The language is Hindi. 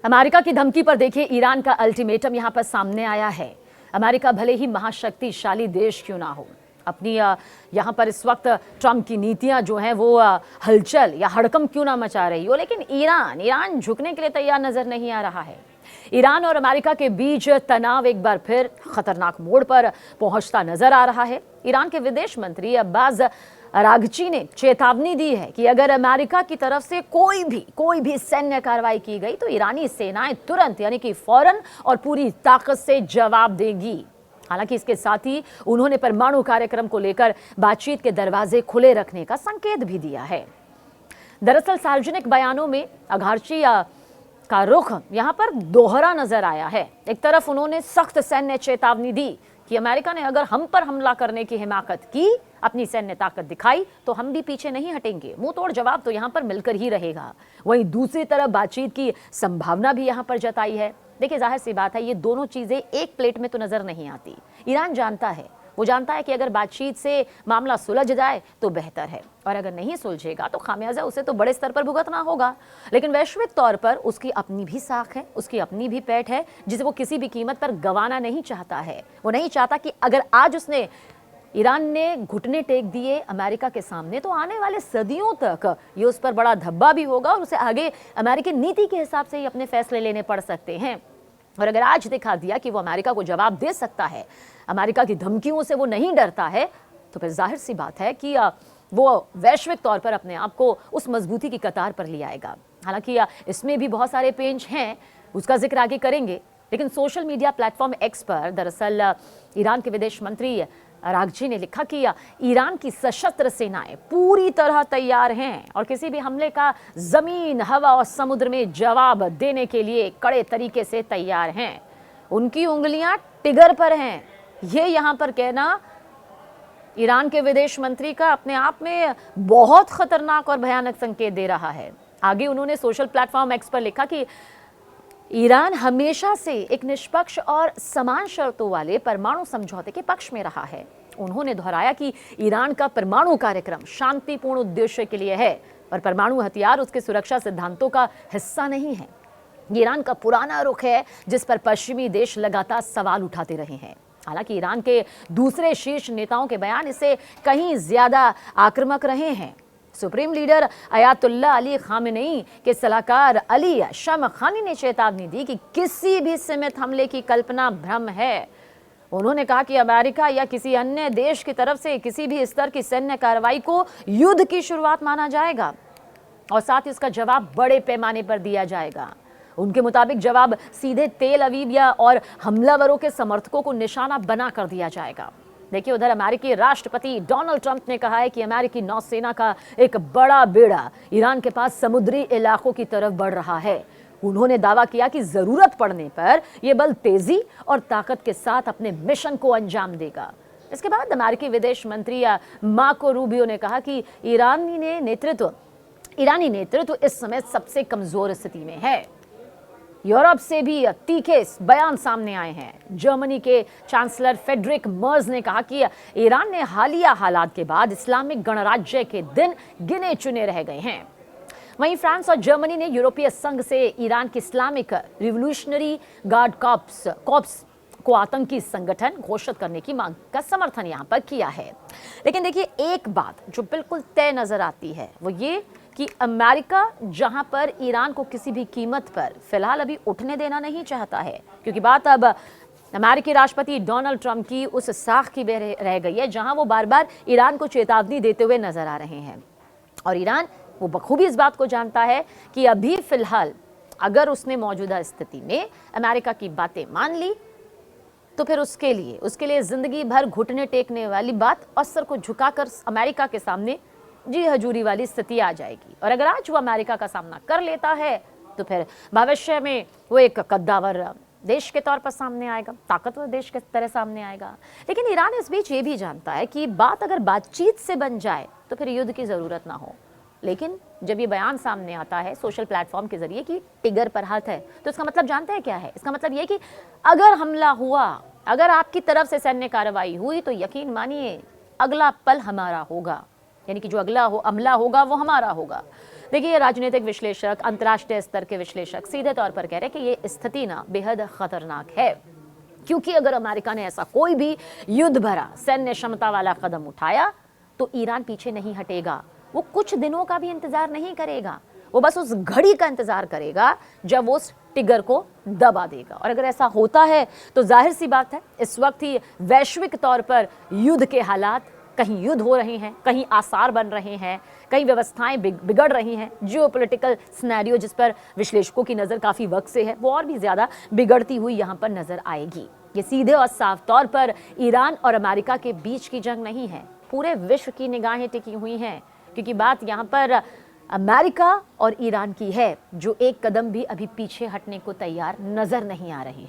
अमेरिका की धमकी पर देखिए ईरान का अल्टीमेटम यहां पर सामने आया है। अमेरिका भले ही महाशक्तिशाली देश क्यों ना हो, अपनी यहाँ पर इस वक्त ट्रंप की नीतियां जो हैं वो हलचल या हड़कंप क्यों ना मचा रही हो, लेकिन ईरान झुकने के लिए तैयार नजर नहीं आ रहा है। ईरान और अमेरिका के बीच तनाव एक बार फिर खतरनाक मोड़ पर पहुंचता नजर आ रहा है। ईरान के विदेश मंत्री अब्बास अरागची ने चेतावनी दी है कि अगर अमेरिका की तरफ से कोई भी सैन्य कार्रवाई की गई तो ईरानी सेनाएं तुरंत यानी कि फौरन और पूरी ताकत से जवाब देंगी। हालांकि इसके साथ ही उन्होंने परमाणु कार्यक्रम को लेकर बातचीत के दरवाजे खुले रखने का संकेत भी दिया है। दरअसल सार्वजनिक बयानों में अरागची का रुख यहां पर दोहरा नजर आया है। एक तरफ उन्होंने सख्त सैन्य चेतावनी दी कि अमेरिका ने अगर हम पर हमला करने की हिमाकत की, अपनी सैन्य ताकत दिखाई, तो हम भी पीछे नहीं हटेंगे। मुंह तोड़ जवाब तो यहां पर मिलकर ही रहेगा। वहीं दूसरी तरफ बातचीत की संभावना भी यहां पर जताई है। देखिए, जाहिर सी बात है, ये दोनों चीजें एक प्लेट में तो नजर नहीं आती। ईरान जानता है, वो जानता है कि अगर बातचीत से मामला सुलझ जाए तो बेहतर है, और अगर नहीं सुलझेगा तो खामियाजा उसे तो बड़े स्तर पर भुगतना होगा। लेकिन वैश्विक तौर पर उसकी अपनी भी साख है, उसकी अपनी भी पैठ है, जिसे वो किसी भी कीमत पर गंवाना नहीं चाहता है। वो नहीं चाहता कि अगर आज ईरान ने घुटने टेक दिए अमेरिका के सामने, तो आने वाले सदियों तक ये उस पर बड़ा धब्बा भी होगा और उसे आगे अमेरिकी नीति के हिसाब से ही अपने फैसले लेने पड़ सकते हैं। और अगर आज दिखा दिया कि वो अमेरिका को जवाब दे सकता है, अमेरिका की धमकियों से वो नहीं डरता है, तो फिर जाहिर सी बात है कि वो वैश्विक तौर पर अपने आप को उस मजबूती की कतार पर ले आएगा। हालांकि इसमें भी बहुत सारे पेंच हैं, उसका जिक्र आगे करेंगे। लेकिन सोशल मीडिया प्लेटफॉर्म एक्स पर दरअसल ईरान के विदेश मंत्री अरागची ने लिखा कि ईरान की सशस्त्र सेनाएं पूरी तरह तैयार हैं और किसी भी हमले का जमीन, हवा और समुद्र में जवाब देने के लिए कड़े तरीके से तैयार हैं। उनकी उंगलियां टिगर पर हैं। ये यहां पर कहना ईरान के विदेश मंत्री का अपने आप में बहुत खतरनाक और भयानक संकेत दे रहा है। आगे उन्होंने सोशल प्लेटफॉर्म एक्स पर लिखा कि ईरान हमेशा से एक निष्पक्ष और समान शर्तों वाले परमाणु समझौते के पक्ष में रहा है। उन्होंने दोहराया कि ईरान का परमाणु कार्यक्रम शांतिपूर्ण उद्देश्य के लिए है और परमाणु हथियार उसके सुरक्षा सिद्धांतों का हिस्सा नहीं है। ईरान का पुराना रुख है जिस पर पश्चिमी देश लगातार सवाल उठाते रहे हैं। हालांकि ईरान के दूसरे शीर्ष नेताओं के बयान इससे कहीं ज्यादा आक्रामक रहे हैं। Supreme leader Ayatollah Ali Khamenei के सलाहकार अली शमखानी ने चेतावनी दी कि किसी भी सीमित हमले की कल्पना भ्रम है। उन्होंने कहा कि अमेरिका या किसी अन्य देश की तरफ से किसी भी स्तर की सैन्य कार्रवाई को युद्ध की शुरुआत माना जाएगा और साथ ही उसका जवाब बड़े पैमाने पर दिया जाएगा। उनके मुताबिक जवाब सीधे तेल अवीव या और हमलावरों के समर्थकों को निशाना बना कर दिया जाएगा। देखिए, उधर अमेरिकी राष्ट्रपति डोनाल्ड ट्रंप ने कहा है कि अमेरिकी नौसेना का एक बड़ा बेड़ा ईरान के पास समुद्री इलाकों की तरफ बढ़ रहा है। उन्होंने दावा किया कि जरूरत पड़ने पर यह बल तेजी और ताकत के साथ अपने मिशन को अंजाम देगा। इसके बाद अमेरिकी विदेश मंत्री मार्को रूबियो ने कहा कि ईरानी नेतृत्व इस समय सबसे कमजोर स्थिति में है। यूरोप से भी तीखे बयान सामने आए हैं। जर्मनी के चांसलर फ्रेडरिक मर्ज ने कहा कि ईरान ने हालिया हालात के बाद इस्लामिक गणराज्य के दिन गिने चुने रह गए हैं। वहीं फ्रांस और जर्मनी ने यूरोपीय संघ से ईरान के इस्लामिक रिवोल्यूशनरी गार्ड कॉर्प्स को आतंकी संगठन घोषित करने की मांग का समर्थन यहां पर किया है। लेकिन देखिए, एक बात जो बिल्कुल तय नजर आती है वो ये कि अमेरिका जहां पर ईरान को किसी भी कीमत पर फिलहाल अभी उठने देना नहीं चाहता है, क्योंकि बात अब अमेरिकी राष्ट्रपति डोनाल्ड ट्रंप की उस साख की रह गई है जहां वो बार बार ईरान को चेतावनी देते हुए नजर आ रहे हैं। और ईरान वो बखूबी इस बात को जानता है कि अभी फिलहाल अगर उसने मौजूदा स्थिति में अमेरिका की बातें मान ली तो फिर उसके लिए जिंदगी भर घुटने टेकने वाली बात और सर को झुकाकर अमेरिका के सामने जी हजूरी वाली स्थिति आ जाएगी। और अगर आज वो अमेरिका का सामना कर लेता है तो फिर भविष्य में वो एक कद्दावर देश के तौर पर सामने आएगा, ताकतवर देश के तरह सामने आएगा। लेकिन ईरान इस बीच ये भी जानता है कि बात अगर बातचीत से बन जाए तो फिर युद्ध की जरूरत ना हो। लेकिन जब ये बयान सामने आता है सोशल प्लेटफॉर्म के जरिए कि टिगर पर हाथ है, तो इसका मतलब जानते हैं क्या है? इसका मतलब ये कि अगर हमला हुआ, अगर आपकी तरफ से सैन्य कार्रवाई हुई, तो यकीन मानिए अगला पल हमारा होगा, यानी कि जो अगला हमला होगा वो हमारा होगा। देखिए, ये राजनीतिक विश्लेषक, अंतर्राष्ट्रीय स्तर के विश्लेषक सीधे तौर पर कह रहे हैं कि ये स्थिति ना बेहद खतरनाक है, क्योंकि अगर अमेरिका ने ऐसा कोई भी युद्ध भरा सैन्य क्षमता वाला कदम उठाया तो ईरान पीछे नहीं हटेगा। वो कुछ दिनों का भी इंतजार नहीं करेगा, वो बस उस घड़ी का इंतजार करेगा जब वो उस टिगर को दबा देगा। और अगर ऐसा होता है तो जाहिर सी बात है, इस वक्त ही वैश्विक तौर पर युद्ध के हालात, कहीं युद्ध हो रहे हैं, कहीं आसार बन रहे हैं, कहीं व्यवस्थाएं बिगड़ रही हैं। जियोपॉलिटिकल सिनेरियो जिस पर विश्लेषकों की नज़र काफ़ी वक्त से है, वो और भी ज़्यादा बिगड़ती हुई यहाँ पर नज़र आएगी। ये सीधे और साफ तौर पर ईरान और अमेरिका के बीच की जंग नहीं है, पूरे विश्व की निगाहें टिकी हुई हैं, क्योंकि बात यहाँ पर अमेरिका और ईरान की है, जो एक कदम भी अभी पीछे हटने को तैयार नजर नहीं आ रही है।